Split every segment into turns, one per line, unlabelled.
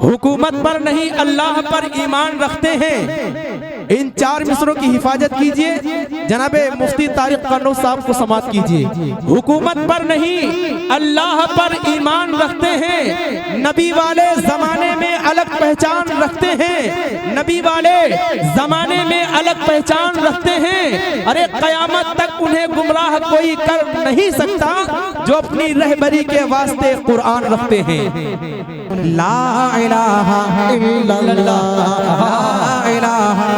हुकूमत पर नहीं अल्लाह पर ईमान रखते हैं। इन चार मिसरों की हिफाजत कीजिए। जनाबे मुफ्ती तारिक कन्नौज साहब को समाअत कीजिए। हुकूमत पर नहीं अल्लाह पर ईमान रखते हैं। नबी वाले जमाने में अलग पहचान रखते हैं। नबी वाले जमाने में अलग पहचान रखते हैं। अरे कयामत तक उन्हें गुमराह कोई कर नहीं सकता जो अपनी रहबरी के वास्ते कुरान रखते हैं।
ला इलाहा इल्लल्लाह, ला इलाहा।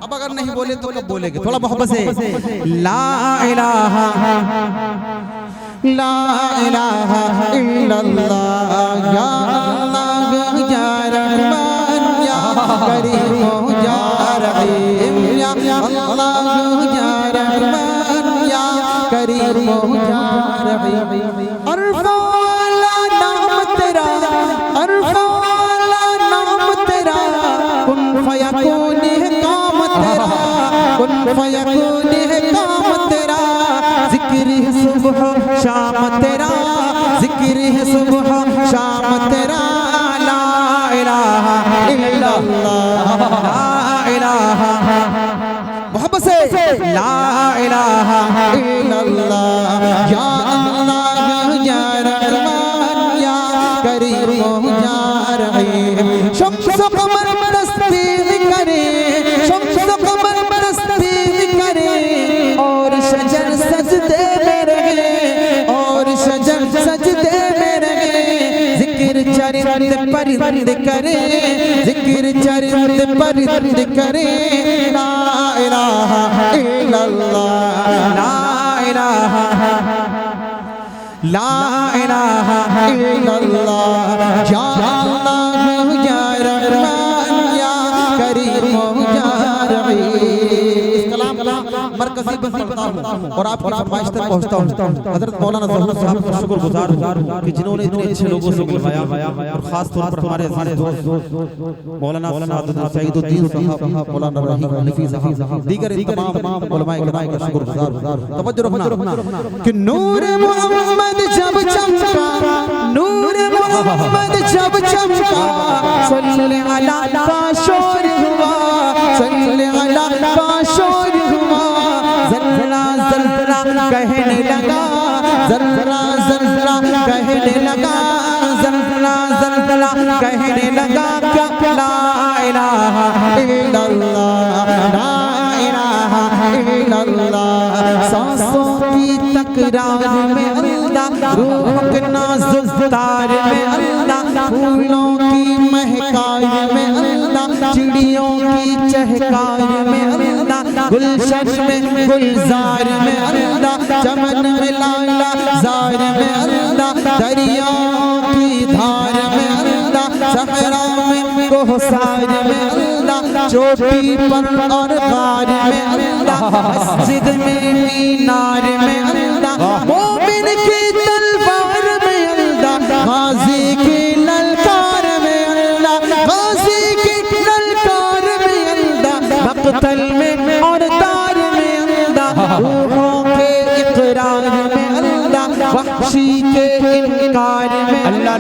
अब अगर नहीं बोले तो कब बोलेंगे? थोड़ा मोहब्बत से। ला इलाहा, ला इलाहा इल्लल्लाह, या अल्लाह या रहमान या करीम या रहीम, या अल्लाह या रहमान या करीम या रहीम। अरफा फयकून है काम तेरा, कुन फयकून है काम तेरा। जिक्र है सुबह शाम तेरा, जिक्र है सुबह शाम तेरा। ला इलाहा इल्लल्लाह, ला इलाहा। मोहब्बत से। ला इलाहा इल्लल्लाह, या अल्लाह या रहमान या करीम या रहीम। शम्स कमर तस्बीह करे, शम्स कमर तस्बीह करे, और शजर सजदे में रहे, और शजर सजदे में रहे। जिक्र चरिंद परिंद करे, जिक्र चरिंद परिंद करे। ला इलाहा इल्लल्लाह, ला इलाहा, ला इलाहा इल्लल्लाह, या अल्लाह या रहमान या करीम या रहीम। मरकज़ी बंदी पढ़ता हूँ और आपकी फरमाइश तक पहुँचता हूँ। हज़रत मौलाना ज़हूर साहब का शुक्रगुज़ार हूँ कि जिन्होंने इतने अच्छे लोगों से मिलवाया, और ख़ास तौर पर हमारे दोस्त मौलाना सईदुद्दीन साहब, मौलाना रहीम हनफी साहब, दीगर तमाम उलमाए किराम का शुक्रगुज़ार हूँ। तवज्जो रखना कि नूर मोहम्मद जब चमका, नूर मोहम्मद जब चमका, सल्ले अला का शोर हुआ, सल्ले अला का शोर हुआ। ज़ल्ज़ला ज़ल्ज़ला कहने लगा, ज़ल्ज़ला ज़ल्ज़ला कहने लगा, ज़ल्ज़ला ज़ल्ज़ला कहने लगा। क्या ला इलाहा इल्लल्लाह, ला इलाहा इल्लल्लाह। सांसों की तकरार में अल्लाह, रूह के नाज़ुक तार में अल्लाह, फूलों की महकार में अल्लाह, चिड़ियों की चहकार में अल्लाह, गुलशन में गुलजार में अल्लाह, चमन में लाला जार में अल्लाह, दरियाओं की धार में अल्लाह, सहरा में कोहसार में अल्लाह, चोटी पर और गार में अल्लाह, मस्जिद में मीनार में अल्लाह, मोमिन की तलवार में अल्लाह, गाजी की ललकार में अल्लाह, गाजी की ललकार में अल्लाह, मक़तल में और तार में अल्लाह, रूहों के इक़रार में अल्लाह, वहशी के इनकार में अल्लाह,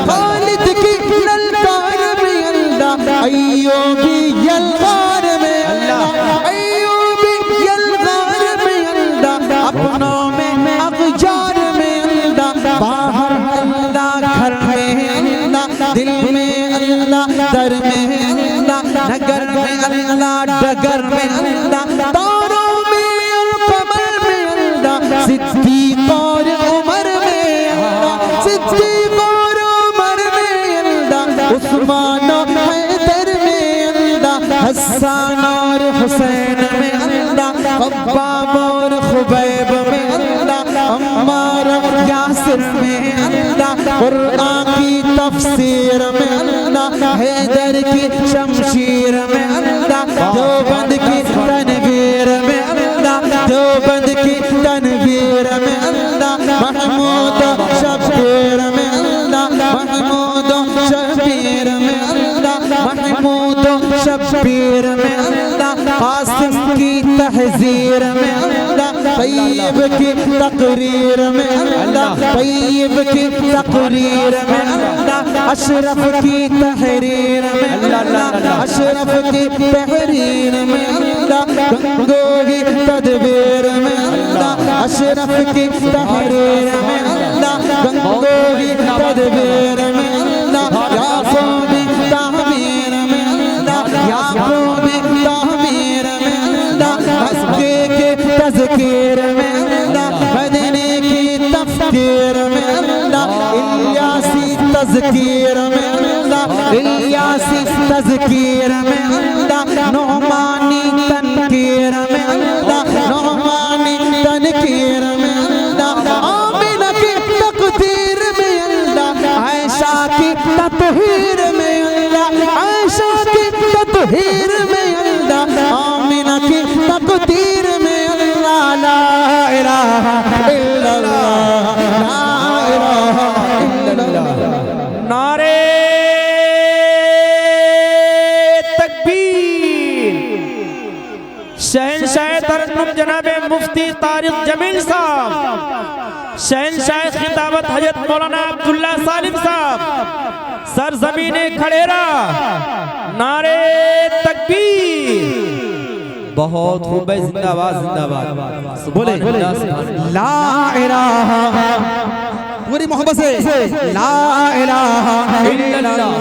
खालिद की ललकार में अल्लाह, अय्यूबी यलगार में अल्लाह, अय्यूबी यलगार में अल्लाह, अपनों में अग़जार में अल्लाह, बाहर अल्लाह, घर में अल्लाह, दिल में अल्लाह, दर में अल्लाह, नगर में अल्लाह, डगर में अल्लाह, तारों में और कमर में अल्लाह, सिद्दीक़ और उमर में अल्लाह, सिद्दीक़ और उमर में अल्लाह, उस्मान और हैदर में अल्लाह, हसन और हुसैन में अल्लाह, खब्बाब और खुबैब में अल्लाह, अम्मार और यासिर में अल्लाह, कुरान की तफसीर में अल्लाह, हैदर की शमशीर में अल्लाह, देवबंद की तनवीर में अल्लाह, देवबंद की तनवीर में अल्लाह, महमूद शब्बीर में अल्लाह, महमूद शब्बीर में अल्लाह, महमूद शब्बीर में अल्लाह, कासिम की तहज़ीर में अल्लाह, तैयब की तकरीर में अल्लाह, तैयब की तकरीर में अल्लाह, अशरफ की तहरीर में अल्लाह, अशरफ की तहरीर में अल्लाह, गंगों की तदबीर में अल्लाह, अशरफ की तहरीर में अल्लाह, गंगों की तदबीर में अल्लाह, याकूबी तामीर में अल्लाह, याकूबी तामीर में अल्लाह, हस्के के तज़कीर में अल्लाह, मदनी की तफ़कीर में अल्लाह, इलियासी तज़कीर में अल्लाह, इलियासी तज़कीर में अल्लाह, नौमानी तनकीर में अल्लाह, नौमानी तनकीर में अल्लाह, आमिना की तक़दीर में अल्लाह, आयशा की तत्हीर में अल्लाह, आयशा की तत्हीर में अल्लाह, आमिना की तक़दीर में अल्लाह, ला इलाहा इल्लल्लाह, ला इलाहा इल्लल्लाह।
नारे तकबीर। शहंशाह तरन्नुम जनाबे मुफ्ती तारिक जमील साहब, शहंशाह खिताबत हजरत मौलाना अब्दुल्ला सालिम साहब, सरजमीने खड़ेरा, नारे तकबीर। बहुत खूब है, जिंदाबाद जिंदाबाद बोले
ला इलाहा, पूरी मोहब्बत से ला इलाहा इल्लल्लाह,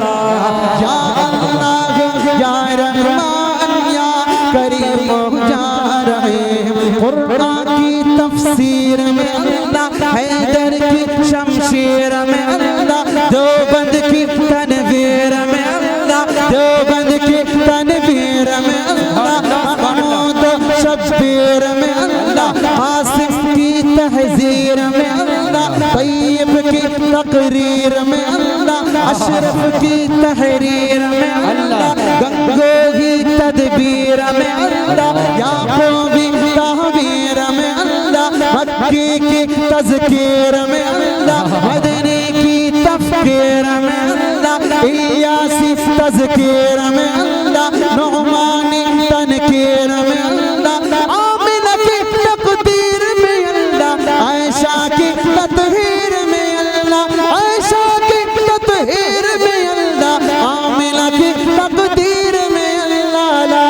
या अल्लाह या रहमान या करीम या रहीम। कुरान की तफसीर में अल्लाह, हैदर की शमशीर में अल्लाह, देवबंद की तनवीर में अल्लाह, देवबंद की तनवीर में अल्लाह, महमूद शब्बीर में अल्लाह, आसिफ की तहजीर में अल्लाह, तैयब की तकरीर में अल्लाह, अशरफ की तहरीर में अल्लाह, गंगों की तदबीर में अल्लाह, याकूबी तामीर में अल्लाह, मक्की की तज़कीर में अल्लाह, मदनी की तफ़कीर में अल्लाह, इलियासी तज़कीर में अल्लाह, नौमानी तनकीर में अल्लाह, आमिना की तक़दीर में अल्लाह, आयशा की तत्हीर में अल्लाह, आयशा की तत्हीर में अल्लाह, आमिना की तक़दीर में अल्लाह, ला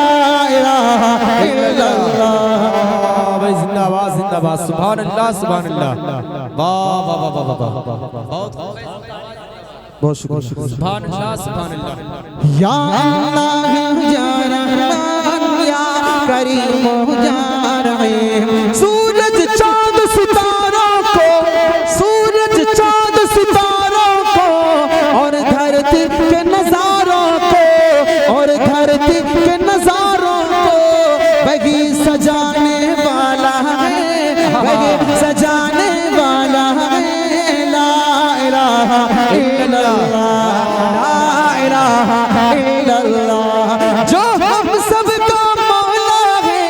इलाहा इल्लल्लाह।
भाई जिंदाबाद जिंदाबाद, सुभान अल्लाह सुभान अल्लाह, वाह वाह वाह वाह वाह, बहुत शुक्रिया, सुभान अल्लाह सुभान अल्लाह।
या अल्लाह या रहमान या करीम या रहीम। सूरज चांद सितारों को, सूरज चांद सितारों को, और धरती के नजारों को, और धरती के नजारों को वही सजाने वाला है, वही सजाने वाला है। ला इलाहा इल्लल्लाह, ला इलाहा इल्लल्लाह। जो हम सबका मौला है,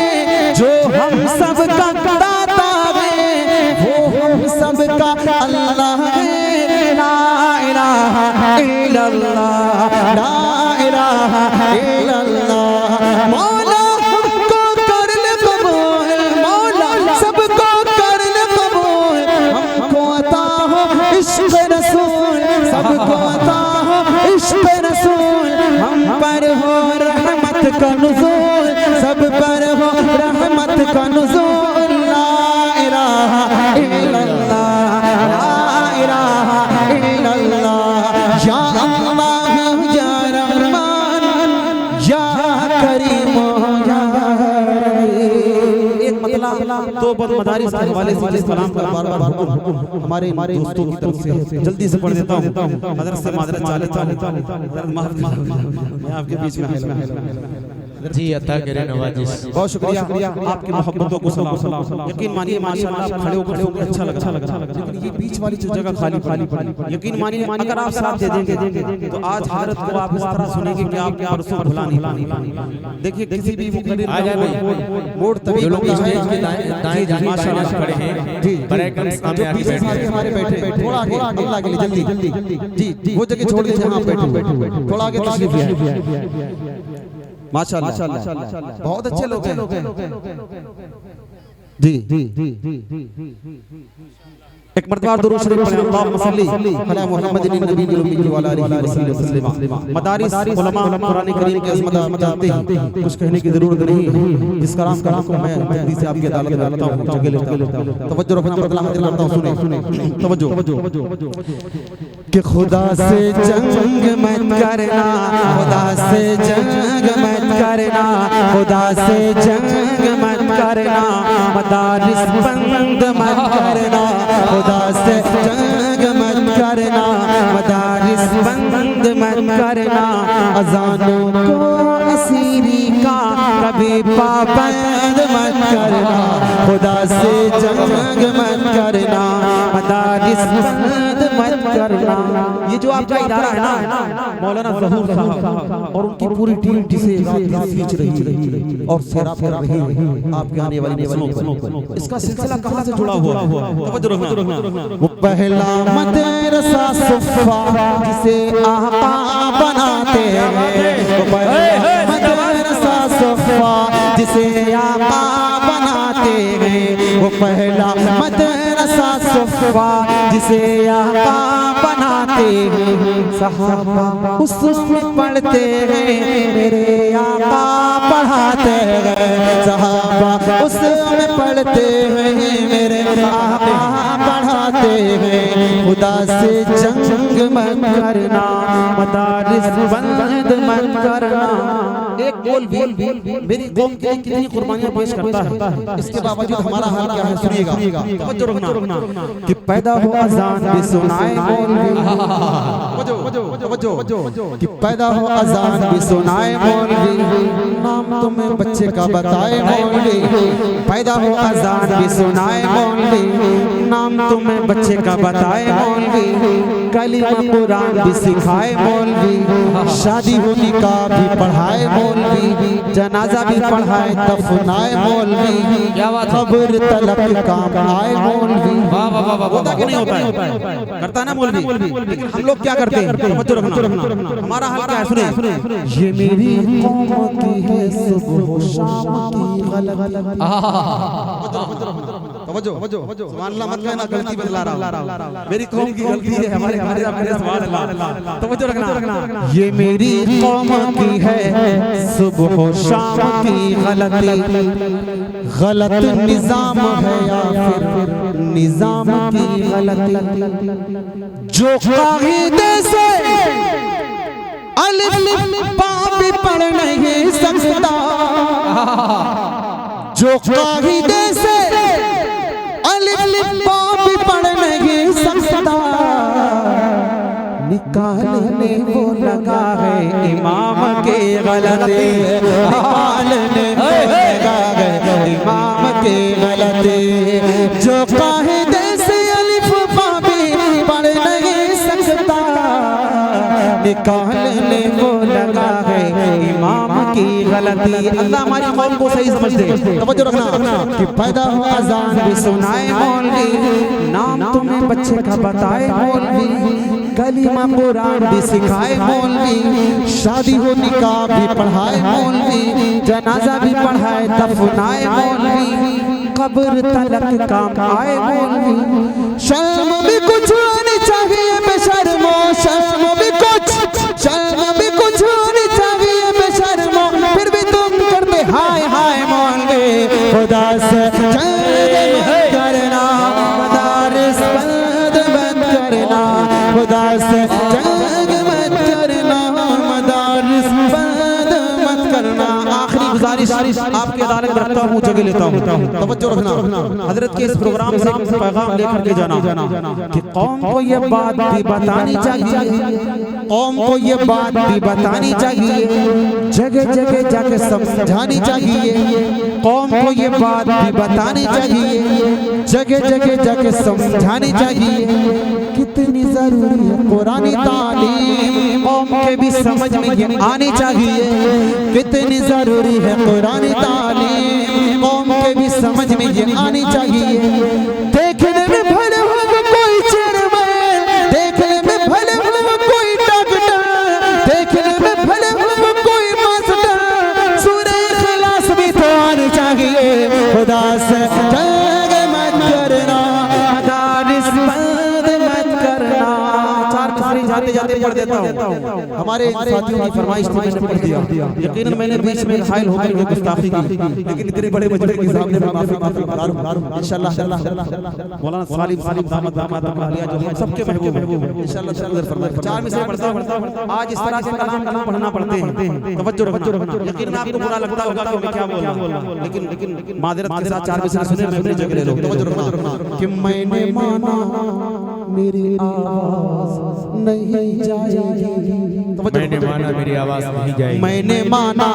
जो हम सबका दाता है, वो हम सबका अल्लाह है। ला इलाहा इल्लल्लाह, ला इलाहा इल्लल्लाह। मौला हमको कर ले कबूल, मौला सबको कर ले कबूल। हमको अता हो इश्क़ रसूल, सबको अता हो इश्क़ रसूल। हम पर हो रहमत का नुज़ूल, सब पर हो रहमत का नुज़ूल। ला इलाहा इल्लल्लाह, ला इलाहा इल्लल्लाह। या अल्लाह या रहमान या करीम या रहीम। एक मतलब तो मदारिस के हवाले से सलाम का बार-बार हमारे दोस्तों की तरफ से जल्दी से पढ़ देता हूँ। हज़रत से मादरत चाहता हूँ, मैं आपके बीच में
जी अता करे नवाजिश।
बहुत शुक्रिया आपकी मोहब्बतों को सलाम। यकीन मानिए माशाअल्लाह आप खड़े हो अच्छा लगा, लेकिन ये बीच वाली जो जगह खाली पड़ी, यकीन मानिए अगर आप साथ दे देंगे तो आज भारत को आप इस तरह सुनेंगे कि आप परसों भुला नहीं। देखिए किसी भी मुक़र्रिर मोड़ तभी बनता है,
दाएं जाने माशाअल्लाह खड़े हैं
जी
बरकत सामने आके बैठे हैं।
हमारे बैठे थोड़ा आगे अल्लाह के लिए जल्दी जी वो जगह छोड़ दीजिए जहाँ आप बैठे, थोड़ा आगे तशरीफ लाइए। माशाअल्लाह बहुत अच्छे लोग हैं। जी एक मर्तबा दुरूद शरीफ पढ़ें अल्लाहुम्मा सल्ली अला मुहम्मदिन नबील उम्मी व अला आलिहि वसल्लम। मदारिस उलमा कुरान करीम की अज़मत आप जानते हैं, कुछ कहने की जरूरत नहीं है। जिस कलाम को मैं जल्दी से आपकी अदालत में लाता हूं, जगह लेता हूं। तवज्जो रखना, तलावत करता हूं, सुने तवज्जो। कि खुदा से जंग मत करना, खुदा से जंग मत करना, खुदा से जंग मत करना, मदारिस बंद मत करना, खुदा से जंग मत करना, मदारिस बंद मत करना, अज़ानों को असीरी का कभी पाबंद मत करना, खुदा से जंग मत करना, मदारिस बंद मत करना। ये जो आपका इदारा है ना, मौलाना ज़हूर साहब और उनकी पूरी टीम जिसे खींच रही है और सेरा कर रही है आपके आने वाली नस्लों को, इसका सिलसिला कहां से जुड़ा हुआ है? तवज्जो रखना। वो पहला मदरसा सुफ़ा जिसे आका बनाते हैं, वो पहला मदरसा सुफ़ा जिसे आका बनाते हैं, वो पहला मदरसा सुफ़ा जिसे आका बनाते हैं, सहाबा उसमें पढ़ते हैं, मेरे आका पढ़ाते हैं, सहाबा उसमें पढ़ते हैं, मेरे आका पढ़ाते हैं, खुदा से जंग मत करना, मदारिस बंद मत करना। एक बोल भी मेरी कौम के लिए कितनी कुर्बानियां पेश करता है, इसके बावजूद हमारा हाल क्या है? सुनिएगा, तवज्जो रखना। कि पैदा हो अज़ान भी सुनाए मौलवी, कि पैदा हो अज़ान भी सुनाए मौलवी, नाम तुम्हें बच्चे का बताए मौलवी, पैदा हो अज़ान भी सुनाए मौलवी, नाम तुम्हें बच्चे का बताए मौलवी, कलीमा कुरान भी सिखाए मौलवी, शादी हो निकाह भी पढ़ाए मौलवी, जनाजा भी पढ़ाए दफनाए मौलवी, खबर तलब काम आए मौलवी। होता कि नहीं होता है? करता है ना मौलवी, लेकिन हम लोग क्या करते हैं? तवज्जो रखना, हमारा हाल क्या है? सुने, ये मेरी कौम की है सुबह शाम की गलती। तवज्जो, सुभान अल्लाह मत कहना गलती बदला रहा हूं, मेरी कौम की गलती है, हमारे सुभान अल्लाह। तवज्जो रखना, ये मेरी कौम की है सुबह शाम की गलती, गलत निजाम है या फिर निजाम की गलती, जो कायदे से अलिफ बा भी पढ़ नहीं सकता, जो कायदे से अलिफ बा भी पढ़ नहीं सकता, निकालने वो लगा है इमाम के गलती, निकालने वो लगा है इमाम के गलती, जो कायदे से अलिफ बा भी पढ़ नहीं सकता, निकालने को लगा है इमाम की गलती। अल्लाह हमारी कौम को सही समझ दे। तवज्जो रखना कि पैदा हो अज़ान भी सुनाए मौलवी, नाम तुम्हें बच्चे का बताए मौलवी, कलीमा कुरान भी सिखाए मौलवी, शादी हो निकाह भी पढ़ाए मौलवी, जनाजा भी पढ़ाए दफनाए मौलवी, कब्र तलक काम आए मौलवी, शर्म भी कुछ होनी चाहिए बेशर्मो, शर्म भी कुछ, शर्म भी कुछ होनी चाहिए बेशर्मो, फिर भी तुम करते हाय हाय मौलवी, खुदा से जंग मत करना, मदारिस बंद मत करना, खुदा से जंग मत करना, मदारिस बंद मत करना। आखिरी गुजारिश आपके अदालत में रखता हूँ, जगह लेता हूँ, तवज्जो रखना। हजरत के इस प्रोग्राम से पैगाम लेकर के जाना कि कौम को ये बात भी बतानी चाहिए, कौम को ये बात भी बतानी चाहिए, जगह जगह जाके समझानी चाहिए, कौम को ये बात भी बतानी चाहिए, जगह जगह जाके समझानी चाहिए, कितनी जरूरी है कुरानी तालीम, कौम के भी समझ में ये आनी चाहिए, कितनी जरूरी है कुरानी तालीम, कौम के भी समझ में ये आनी चाहिए। देखने में भले हो कोई चेयरमैन, देखने में भले हो कोई डॉक्टर, देखने में भले हो कोई मास्टर, सूरह इखलास भी तो आनी चाहिए, खुदा से पढ़ देता हूँ। हमारे साथियों की फरमाइश थी, मैंने पढ़ दिया। यकीनन मैंने बीच में घायल होकर के गुस्ताखी की, लेकिन इतने बड़े मजमे के सामने मैं माफी मांग रहा हूं। इंशाल्लाह मौलाना सालिम दामद अलिया जो हम सबके महबूब हैं, इंशाल्लाह सदर फरमाए। 4 मिसरे पढ़ता हूं। आज इस तरह से कलाम पढ़ना पड़ते हैं, तवज्जो रखना। यकीनन आपको बुरा लगता होगा कि मैं क्या बोल रहा हूं, लेकिन मादरत के साथ 4 मिसरे सुने, मैं अपनी जगह ले लो। तवज्जो रखना कि मैंने माना मेरी आवाज नहीं जाएगी।
मैंने माना मेरी आवाज नहीं जाएगी।
मैंने माना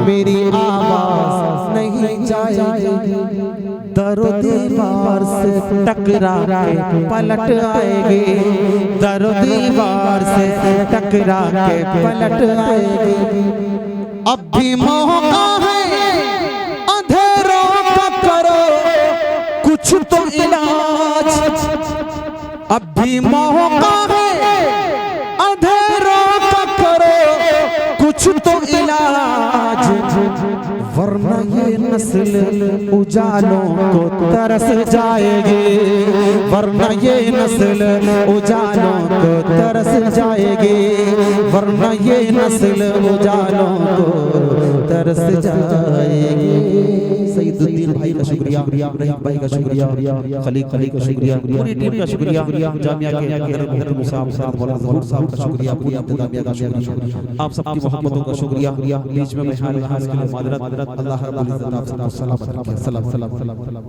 मेरी आवाज नहीं जाएगी। दरो दीवार से टकरा के पलट आएगी। दरो दीवार से टकरा के पलट आएगी। अब भी मौका है अंधेरों का, करो कुछ तो इलाज। अब भी मौका है अंधेरों का, करो कुछ तो इलाज। वरना ये नस्ल उजालों को तरस जाएगी। वरना ये नस्ल उजालों को तरस जाएगी। वरना ये नस्ल उजालों को तरस जाएगी। सईदुद्दीन भाई का शुक्रिया, रहीम भाई का शुक्रिया, खलीक का शुक्रिया, पूरी टीम का शुक्रिया, जामिया के मुहर्रम साहब मौलाना ज़हूर साहब का शुक्रिया, पूरी इंतजामिया का शुक्रिया, आप सबकी मोहब्बतों का शुक्रिया। बीच में मैं हाल के लिए मादरत। अल्लाह रब्बुल इज्जत आप सबको सलामत रखे। सलाम।